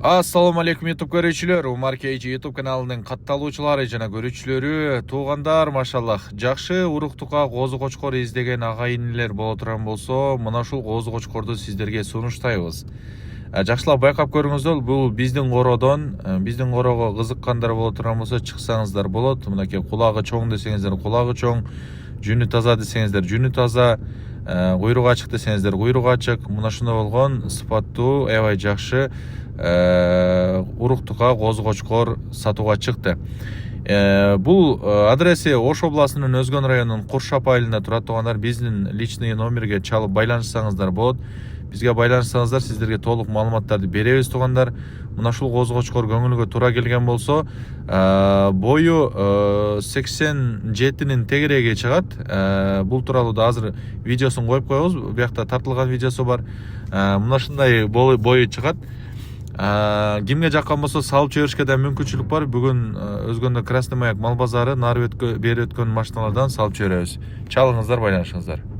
Assalamu alaikum YouTube көрүүчүлөр. Умар Кейчи YouTube каналынын катталуучулары жана көрүүчүлөрү, туугандар, машаллах, жакшы уруктукка козу кочкор издеген агайынилер боло турган болсо, мына ушул козу кочкорду сиздерге сунуштайбыз. Жакшылап байкап көрүңүздөр, бул биздин кородон, биздин корого кызыккандар боло турган болсо чыксаңыздар болот. Мынакей кулагы чоң десеңиздер, кулагы чоң, жүнү таза десеңиздер, жүнү таза, куйругу ачык десеңиздер, куйругу ачык. Мына ушундай болгон сыпаттуу, аябай жакшы уруктукка козу кочкор сатууга чыкты. Бул адреси Ош областынын Өзгөн районунун Куршап айылында турат. Туугандар, биздин личный номерге чалып байланышсаңыздар болот. Бизге байланышсаңыздар, сиздерге толук маалыматтарды беребиз. Туугандар, мына ушул козу кочкор көңүлгө туура келген болсо, бою 87-нин тегереги чыгат. Бул тууралуу да азыр видеосун коюп коебуз. Буякта тартылган видеосу бар. Мына ушундай бою чыгат. Кимге жаккан болсо салып жиберишке да мүмкүнчүлүк бар. Бүгүн Өзгөндө Красный Маяк мал базары нары бери өткөн машиналардан салып жиберебиз. Чалыңыздар, байланышыңыздар.